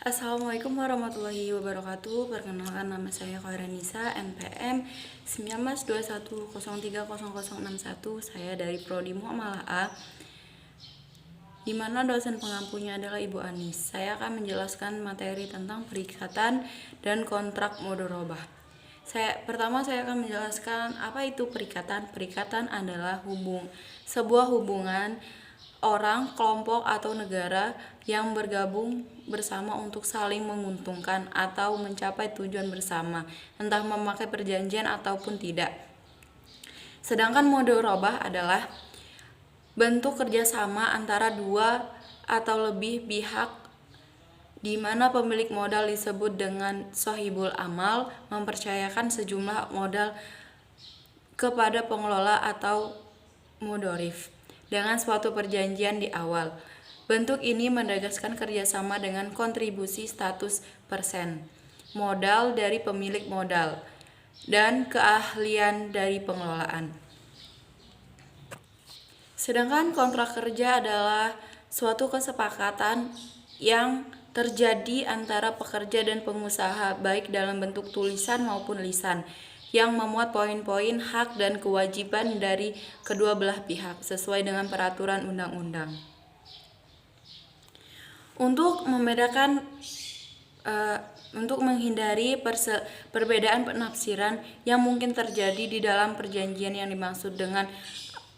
Assalamualaikum warahmatullahi wabarakatuh. Perkenalkan, nama saya Khairanisa, NPM 1921030061. Saya dari Prodi Muamalah A, di mana dosen pengampunya adalah Ibu Anis. Saya akan menjelaskan materi tentang perikatan dan kontrak mudharabah. Pertama saya akan menjelaskan apa itu perikatan. Perikatan adalah sebuah hubungan orang, kelompok, atau negara yang bergabung bersama untuk saling menguntungkan atau mencapai tujuan bersama, entah memakai perjanjian ataupun tidak. Sedangkan mudharabah adalah bentuk kerjasama antara dua atau lebih pihak, di mana pemilik modal disebut dengan shahibul amal, mempercayakan sejumlah modal kepada pengelola atau mudharif dengan suatu perjanjian di awal. Bentuk ini menegaskan kerjasama dengan kontribusi status persen modal dari pemilik modal dan keahlian dari pengelolaan. Sedangkan kontrak kerja adalah suatu kesepakatan yang terjadi antara pekerja dan pengusaha, baik dalam bentuk tulisan maupun lisan, yang memuat poin-poin hak dan kewajiban dari kedua belah pihak sesuai dengan peraturan undang-undang. Untuk menghindari perbedaan penafsiran yang mungkin terjadi di dalam perjanjian, yang dimaksud dengan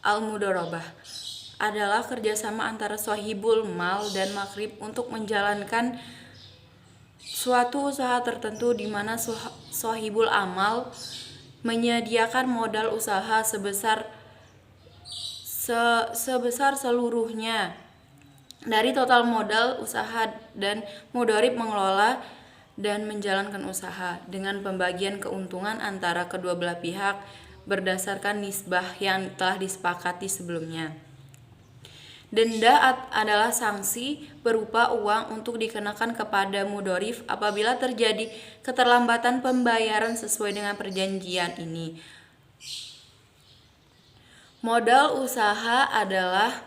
al-mudharabah adalah kerjasama antara shahibul mal dan makrib untuk menjalankan suatu usaha tertentu, di mana shahibul amal menyediakan modal usaha sebesar seluruhnya dari total modal usaha, dan mudharib mengelola dan menjalankan usaha dengan pembagian keuntungan antara kedua belah pihak berdasarkan nisbah yang telah disepakati sebelumnya. Denda adalah sanksi berupa uang untuk dikenakan kepada mudharif apabila terjadi keterlambatan pembayaran sesuai dengan perjanjian ini. Modal usaha adalah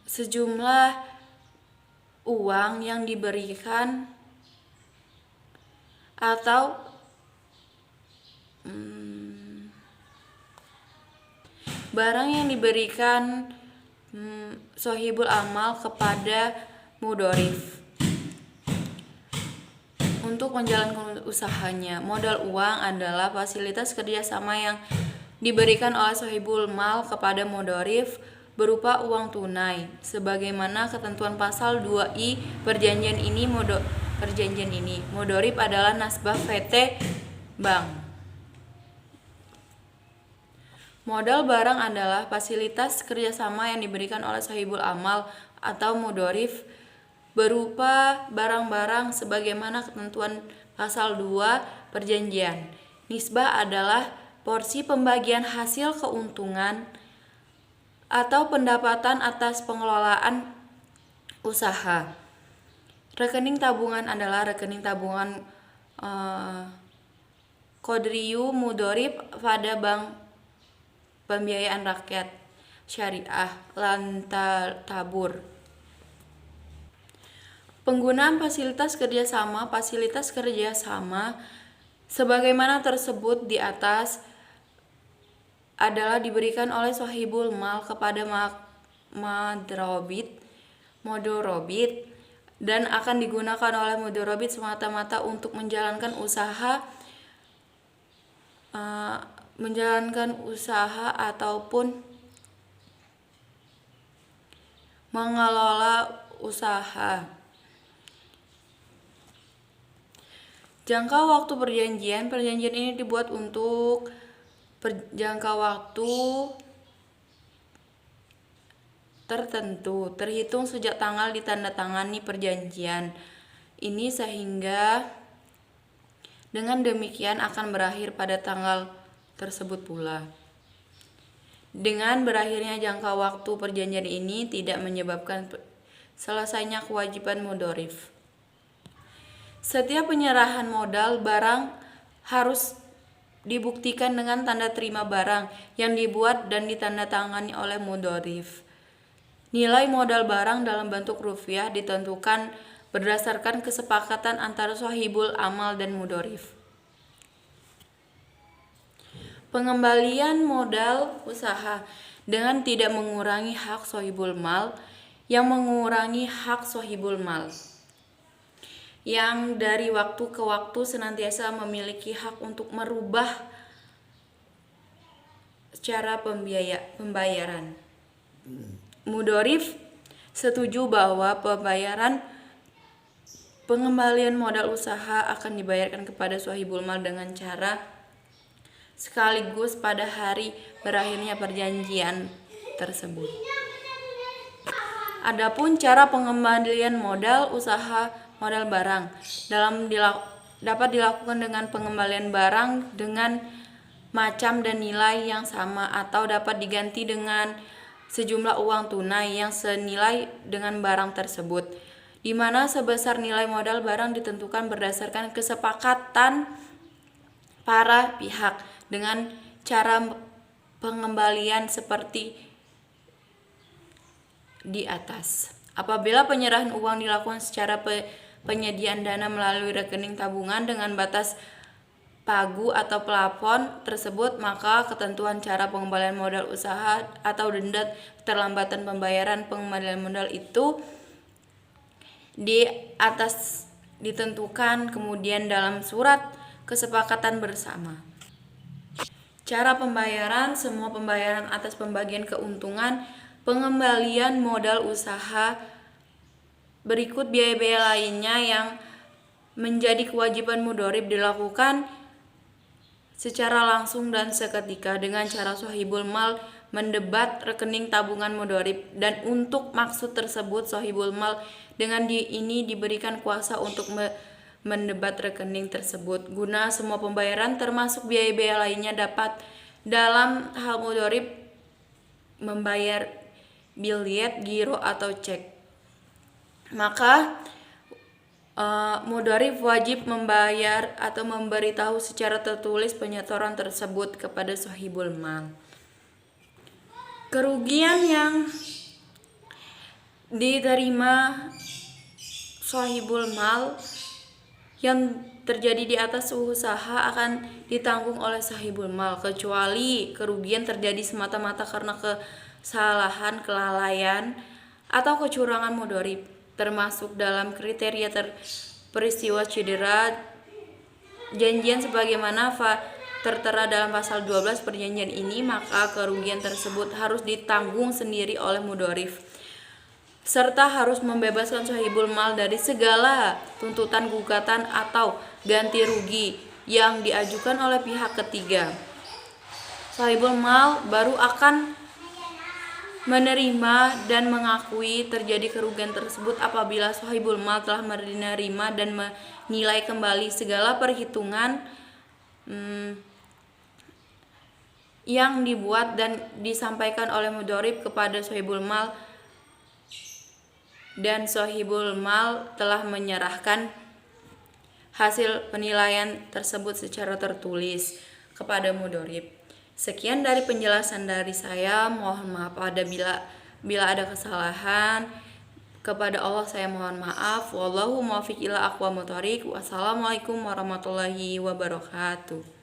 sejumlah uang yang diberikan atau barang yang diberikan shahibul amal kepada mudharif untuk menjalankan usahanya. Modal uang adalah fasilitas kerjasama yang diberikan oleh shahibul mal kepada mudharif berupa uang tunai, sebagaimana ketentuan pasal 2I perjanjian ini. Mudharif adalah nasabah PT Bank. Modal barang adalah fasilitas kerjasama yang diberikan oleh shahibul amal atau mudharif berupa barang-barang sebagaimana ketentuan pasal 2 perjanjian. Nisbah adalah porsi pembagian hasil keuntungan atau pendapatan atas pengelolaan usaha. Rekening tabungan adalah rekening tabungan Qadriyu Mudharib pada Bank Pembiayaan Rakyat Syariah Lantabur. Penggunaan fasilitas kerjasama sebagaimana tersebut di atas adalah diberikan oleh shahibul mal kepada mudharib dan akan digunakan oleh mudharib semata-mata untuk menjalankan usaha ataupun mengelola usaha. Jangka waktu perjanjian ini dibuat untuk jangka waktu tertentu terhitung sejak tanggal ditandatangani perjanjian ini, sehingga dengan demikian akan berakhir pada tanggal tersebut pula. Dengan berakhirnya jangka waktu perjanjian ini tidak menyebabkan selesainya kewajiban mudharif. Setiap penyerahan modal barang harus dibuktikan dengan tanda terima barang yang dibuat dan ditandatangani oleh mudharif. Nilai modal barang dalam bentuk rupiah ditentukan berdasarkan kesepakatan antara sahibul amal dan mudorif. Pengembalian modal usaha dengan tidak mengurangi hak sahibul mal yang mengurangi hak sahibul mal yang dari waktu ke waktu senantiasa memiliki hak untuk merubah cara pembayaran. Mudorif setuju bahwa pengembalian modal usaha akan dibayarkan kepada sahibul mal dengan cara sekaligus pada hari berakhirnya perjanjian tersebut. Adapun cara pengembalian modal usaha modal barang dapat dilakukan dengan pengembalian barang dengan macam dan nilai yang sama atau dapat diganti dengan sejumlah uang tunai yang senilai dengan barang tersebut, di mana sebesar nilai modal barang ditentukan berdasarkan kesepakatan para pihak dengan cara pengembalian seperti di atas. Apabila penyerahan uang dilakukan secara penyediaan dana melalui rekening tabungan dengan batas pagu atau plafon tersebut, maka ketentuan cara pengembalian modal usaha atau denda keterlambatan pembayaran pengembalian modal itu di atas ditentukan kemudian dalam surat kesepakatan bersama. Cara pembayaran: semua pembayaran atas pembagian keuntungan pengembalian modal usaha berikut biaya-biaya lainnya yang menjadi kewajiban mudorib dilakukan secara langsung dan seketika dengan cara sahibul mal mendebat rekening tabungan mudorib, dan untuk maksud tersebut sahibul mal dengan ini diberikan kuasa untuk mendebat rekening tersebut guna semua pembayaran termasuk biaya-biaya lainnya dapat dalam hal mudorib membayar biliet, giro atau cek. Maka mudorib wajib membayar atau memberitahu secara tertulis penyetoran tersebut kepada sahibul mal. Kerugian yang diterima sahibul mal yang terjadi di atas usaha akan ditanggung oleh sahibul mal kecuali kerugian terjadi semata-mata karena kesalahan, kelalaian, atau kecurangan mudorib, termasuk dalam kriteria peristiwa cedera janjian sebagaimana tertera dalam pasal 12 perjanjian ini, maka kerugian tersebut harus ditanggung sendiri oleh mudorif serta harus membebaskan sahibul mal dari segala tuntutan gugatan atau ganti rugi yang diajukan oleh pihak ketiga. Sahibul mal baru akan menerima dan mengakui terjadi kerugian tersebut apabila sahibul mal telah menerima dan menilai kembali segala perhitungan yang dibuat dan disampaikan oleh mudorib kepada sahibul mal, dan sahibul mal telah menyerahkan hasil penilaian tersebut secara tertulis kepada mudorib. Sekian dari penjelasan dari saya. Mohon maaf bila ada kesalahan. Kepada Allah saya mohon maaf. Wallahu muwaffiq ila aqwamit thoriq. Wassalamualaikum warahmatullahi wabarakatuh.